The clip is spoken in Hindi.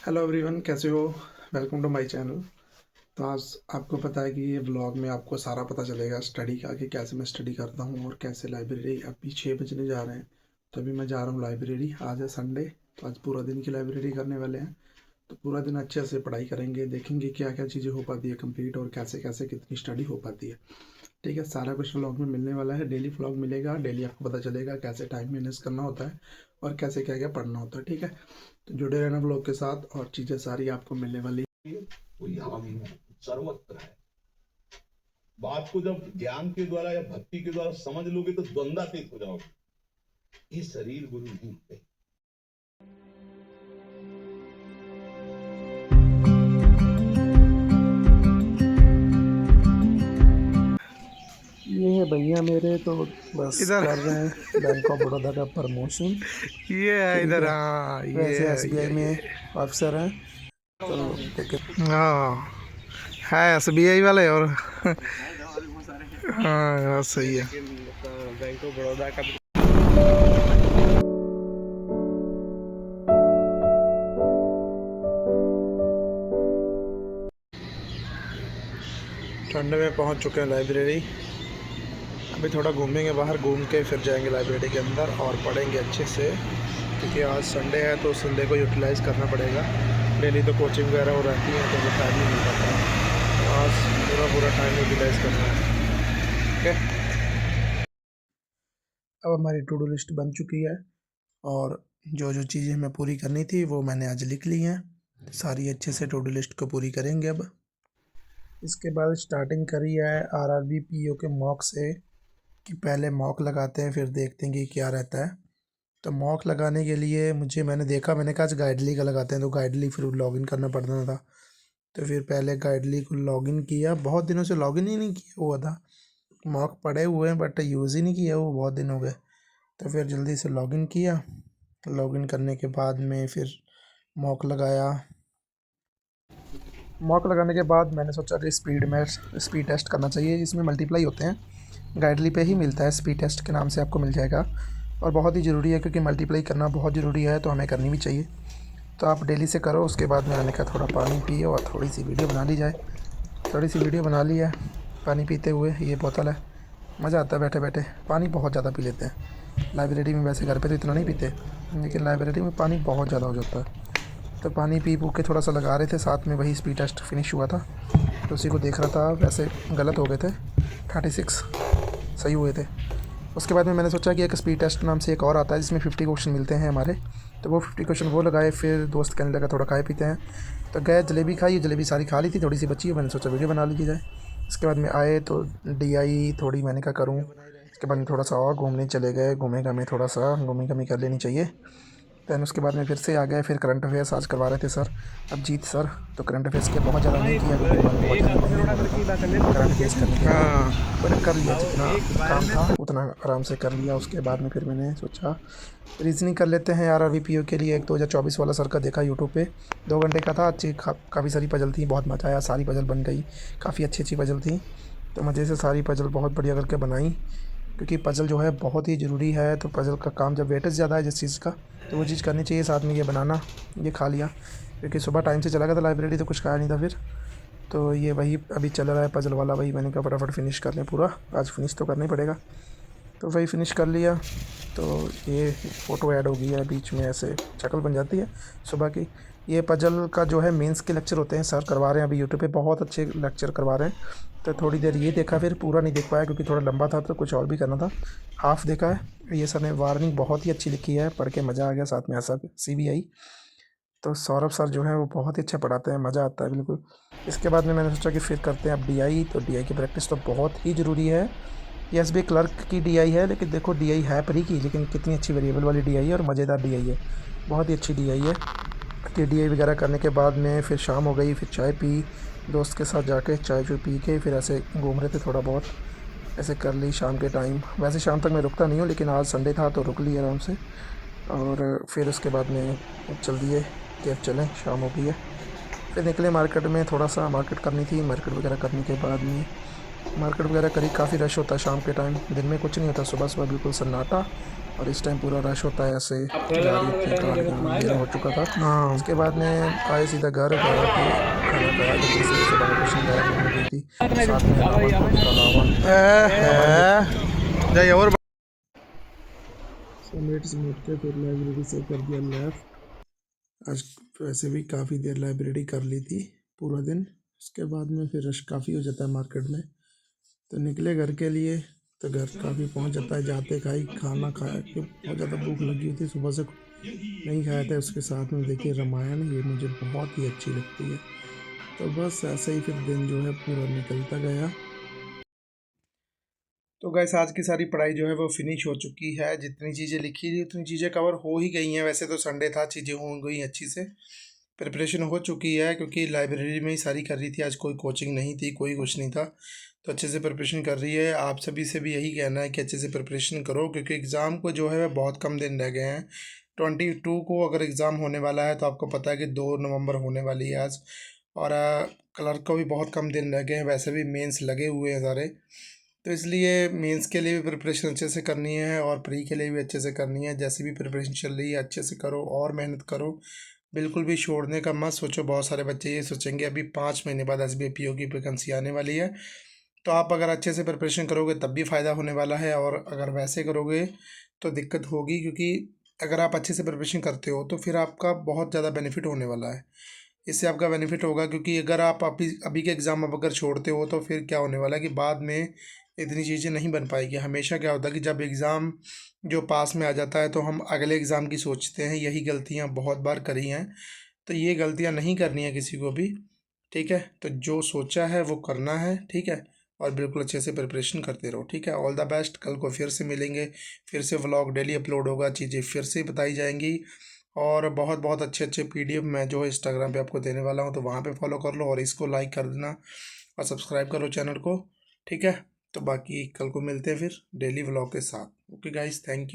हेलो एवरीवन, कैसे हो? Welcome to my channel. तो आज आपको पता है कि ये व्लॉग में आपको सारा पता चलेगा स्टडी का, कि कैसे मैं स्टडी करता हूँ और कैसे लाइब्रेरी। अभी 6 बजने जा रहे हैं, तो अभी मैं जा रहा हूँ लाइब्रेरी। आज है संडे, तो आज पूरा दिन की लाइब्रेरी करने वाले हैं। तो पूरा दिन अच्छे से पढ़ाई करेंगे, देखेंगे क्या क्या चीज़ें हो पाती है कंप्लीट और कैसे कैसे कितनी स्टडी हो पाती है। ठीक है, सारा कुछ व्लॉग में मिलने वाला है। डेली व्लॉग मिलेगा, डेली आपको पता चलेगा कैसे टाइम मैनेज करना होता है और कैसे क्या क्या पढ़ना होता है। ठीक है, तो जुड़े रहना ब्लॉग के साथ और चीज़ें सारी आपको मिलने वाली। वो यहाँ भी है, सर्वत्र है। बात को जब ज्ञान के द्वारा या भक्ति के द्वारा समझ लोगे तो द्वंद्वातीत हो जाओगे। ये शरीर गुरु रूप है। ये है भैया मेरे, तो बस इधर कर रहे हैं बैंक ऑफ बड़ौदा का प्रमोशन। ये है, ठीक इधर। है, हाँ, ये वैसे है, एसबीआई में अफसर हैं, तो लेकिन हाँ, है एसबीआई वाले और हाँ हाँ, सही है। बैंक ऑफ बड़ौदा का ठंड में पहुंच चुके हैं लाइब्रेरी। अभी थोड़ा घूमेंगे बाहर, घूम के फिर जाएंगे लाइब्रेरी के अंदर और पढ़ेंगे अच्छे से, क्योंकि आज संडे है तो संडे को यूटिलाइज़ करना पड़ेगा। डेली तो कोचिंग वगैरह हो रहती है तो वो टाइम नहीं मिल पाता है, तो आज पूरा पूरा टाइम यूटिलाइज़ करना है। ठीक है, अब हमारी टू डू लिस्ट बन चुकी है और जो जो चीज़ें हमें पूरी करनी थी वो मैंने आज लिख ली हैं। सारी अच्छे से टू डू लिस्ट को पूरी करेंगे। अब इसके बाद स्टार्टिंग करी है आरआरबी पीओ के मॉक से, कि पहले मॉक लगाते हैं फिर देखते हैं कि क्या रहता है। तो मॉक लगाने के लिए मैंने कहा आज गाइडली का लगाते हैं, तो गाइडली फिर लॉगिन करना पड़ता था। तो फिर पहले गाइडली को लॉगिन किया, बहुत दिनों से लॉगिन ही नहीं किया हुआ था। मॉक पड़े हुए हैं बट यूज़ ही नहीं किया, वो बहुत दिन हो गए। तो फिर जल्दी से लॉगिन किया। लॉगिन करने के बाद में फिर मॉक लगाया। मॉक लगाने के बाद मैंने सोचा कि स्पीड टेस्ट करना चाहिए, इसमें मल्टीप्लाई होते हैं। गाइडली पे ही मिलता है, स्पीड टेस्ट के नाम से आपको मिल जाएगा और बहुत ही ज़रूरी है, क्योंकि मल्टीप्लाई करना बहुत ज़रूरी है, तो हमें करनी भी चाहिए। तो आप डेली से करो। उसके बाद मैंने कहा थोड़ा पानी पिए और थोड़ी सी वीडियो बना ली जाए। थोड़ी सी वीडियो बना ली है पानी पीते हुए। ये बोतल है, मज़ा आता है बैठे बैठे, पानी बहुत ज़्यादा पी लेते हैं लाइब्रेरी में। वैसे घर पे तो इतना नहीं पीते, लेकिन लाइब्रेरी में पानी बहुत ज़्यादा हो जाता है। तो पानी पी पू के थोड़ा सा लगा रहे थे, साथ में वही स्पीड टेस्ट फिनिश हुआ था तो उसी को देख रहा था। वैसे गलत हो गए थे, 36 सही हुए थे। उसके बाद में मैंने सोचा कि एक स्पीड टेस्ट नाम से एक और आता है जिसमें 50 क्वेश्चन मिलते हैं हमारे, तो वो 50 क्वेश्चन वो लगाए। फिर दोस्त कहने लगा थोड़ा खाए पीते हैं, तो गए जलेबी खाई। जलेबी सारी खा ली थी, थोड़ी सी बची है, मैंने सोचा वीडियो बना ली जाए। उसके बाद में आए तो डीआई थोड़ी मैंने कहा करूँ। उसके बाद में थोड़ा सा और घूमने चले गए, घूमे घामे थोड़ा सा, घूमी घामी कर लेनी चाहिए। दैन उसके बाद में फिर से आ गए। फिर करंट अफेयर्स आज करवा रहे थे सर, अभिजीत सर। तो करंट अफेयर्स के बहुत ज़्यादा नहीं किया क्योंकि मन बहुत ज़्यादा नहीं हो रहा था करंट अफेयर्स करने के बाद। हाँ, मैंने कर लिया, जितना काम था उतना आराम से कर लिया। उसके बाद में फिर मैंने सोचा रीजनिंग कर लेते हैं यार। RRBPO के लिए एक 2024 वाला सर का देखा यूट्यूब पे, 2 घंटे का था। अच्छी काफ़ी सारी पजल थी, बहुत मज़ा आया। सारी पजल बन गई, काफ़ी अच्छी अच्छी पजल थी। तो मज़े से सारी पजल बहुत बढ़िया करके बनाई, क्योंकि पजल जो है बहुत ही ज़रूरी है। तो पजल का काम, जब वेटेज ज़्यादा है जिस चीज़ का, तो वो चीज़ करनी चाहिए। साथ में ये बनाना, ये खा लिया क्योंकि सुबह टाइम से चला गया था लाइब्रेरी, तो कुछ खाया नहीं था फिर। तो ये वही अभी चल रहा है पजल वाला, वही मैंने कहा फटाफट फिनिश कर लें पूरा, आज फिनिश तो करना ही पड़ेगा। तो वही फिनिश कर लिया। तो ये फ़ोटो ऐड हो गई है बीच में, ऐसे शक्ल बन जाती है सुबह की। ये पजल का जो है मेंस के लेक्चर होते हैं, सर करवा रहे हैं अभी यूट्यूब पे, बहुत अच्छे लेक्चर करवा रहे हैं। तो थोड़ी देर ये देखा, फिर पूरा नहीं देख पाया क्योंकि थोड़ा लंबा था, तो कुछ और भी करना था। हाफ़ देखा है। ये सर ने वार्निंग बहुत ही अच्छी लिखी है, पढ़ के मज़ा आ गया। साथ में ऐसा CBI, तो सौरभ सर जो हैं वो बहुत ही अच्छा पढ़ाते हैं, मज़ा आता है बिल्कुल। इसके बाद में मैंने सोचा कि फिर करते हैं अब DI। तो DI की प्रैक्टिस तो बहुत ही ज़रूरी है। ये SBI क्लर्क की DI है, लेकिन देखो DI है प्री की, लेकिन कितनी अच्छी वेरिएबल वाली DI है और मज़ेदार DI है, बहुत ही अच्छी DI है। कि DI वगैरह करने के बाद में फिर शाम हो गई, फिर चाय पी, दोस्त के साथ जाके चाय पी के फिर ऐसे घूम रहे थे थोड़ा बहुत, ऐसे कर ली शाम के टाइम। वैसे शाम तक मैं रुकता नहीं हूँ, लेकिन आज संडे था तो रुक ली आराम से। और फिर उसके बाद में चल दिए कि अब चलें, शाम हो गई है। फिर निकले मार्केट में, थोड़ा सा मार्केट करनी थी। मार्केट वगैरह करने के बाद में मार्केट वगैरह करीब काफ़ी रश होता है शाम के टाइम, दिन में कुछ नहीं होता, सुबह सुबह बिल्कुल सन्नाटा, और इस टाइम पूरा रश होता है ऐसे। गाड़ी इतनी कार देर हो चुका था। हाँ, उसके बाद में आए सीधा घर आके खाना खाया, लेकिन से बाहर कुछ नहीं खाया, मम्मी गई थी साथ में रावण को रावण समेट के फिर लाइब्रेरी से कर दिया लेफ्ट। आज वैसे भी काफ़ी देर लाइब्रेरी कर ली थी पूरा दिन। उसके बाद में फिर रश काफ़ी हो जाता है मार्केट में, तो निकले घर के लिए, तो घर काफ़ी पहुंच जाता है। जाते खाना खाया कि बहुत ज़्यादा भूख लगी हुई थी, सुबह से नहीं खाया था। उसके साथ में देखिए रामायण, ये मुझे बहुत ही अच्छी लगती है। तो बस ऐसे ही फिर दिन जो है पूरा निकलता गया। तो गैस आज की सारी पढ़ाई जो है वो फिनिश हो चुकी है। जितनी चीज़ें लिखी थी उतनी चीज़ें कवर हो ही गई हैं। वैसे तो संडे था, चीज़ें हो गई अच्छी से, प्रिपरेशन हो चुकी है, क्योंकि लाइब्रेरी में ही सारी कर रही थी। आज कोई कोचिंग नहीं थी, कोई कुछ नहीं था, तो अच्छे से प्रिपरेशन कर रही है। आप सभी से भी यही कहना है कि अच्छे से प्रिपरेशन करो, क्योंकि एग्ज़ाम को जो है बहुत कम दिन रह गए हैं। 22 को अगर एग्ज़ाम होने वाला है, तो आपको पता है कि 2 नवंबर होने वाली है आज। और क्लर्क को भी बहुत कम दिन रह गए हैं, वैसे भी मेंस लगे हुए हैं सारे, तो इसलिए मेंस के लिए भी प्रिपरेशन अच्छे से करनी है और प्री के लिए भी अच्छे से करनी है। जैसी भी प्रिपरेशन चल रही है अच्छे से करो और मेहनत करो, बिल्कुल भी छोड़ने का मत सोचो। बहुत सारे बच्चे ये सोचेंगे अभी 5 महीने बाद SBI PO की वैकेंसी आने वाली है, तो आप अगर अच्छे से प्रिपरेशन करोगे तब भी फ़ायदा होने वाला है, और अगर वैसे करोगे तो दिक्कत होगी। क्योंकि अगर आप अच्छे से प्रिपरेशन करते हो तो फिर आपका बहुत ज़्यादा बेनिफिट होने वाला है। इससे आपका बेनिफिट होगा, क्योंकि अगर आप अभी अभी के एग्ज़ाम अब अगर छोड़ते हो तो फिर क्या होने वाला है कि बाद में इतनी चीज़ें नहीं बन पाएगी। हमेशा क्या होता है कि जब एग्ज़ाम जो पास में आ जाता है तो हम अगले एग्ज़ाम की सोचते हैं। यही गलतियाँ बहुत बार करी हैं, तो ये गलतियाँ नहीं करनी है किसी को भी, ठीक है। तो जो सोचा है वो करना है, ठीक है, और बिल्कुल अच्छे से प्रिपरेशन करते रहो, ठीक है। All the best. कल को फिर से मिलेंगे, फिर से व्लॉग डेली अपलोड होगा, चीज़ें फिर से बताई जाएंगी, और बहुत बहुत अच्छे अच्छे PDF मैं जो है इंस्टाग्राम पे आपको देने वाला हूँ, तो वहाँ पे फॉलो कर लो और इसको लाइक कर देना और सब्सक्राइब करो चैनल को, ठीक है। तो बाकी कल को मिलते हैं फिर डेली व्लॉग के साथ। Okay guys, thank you.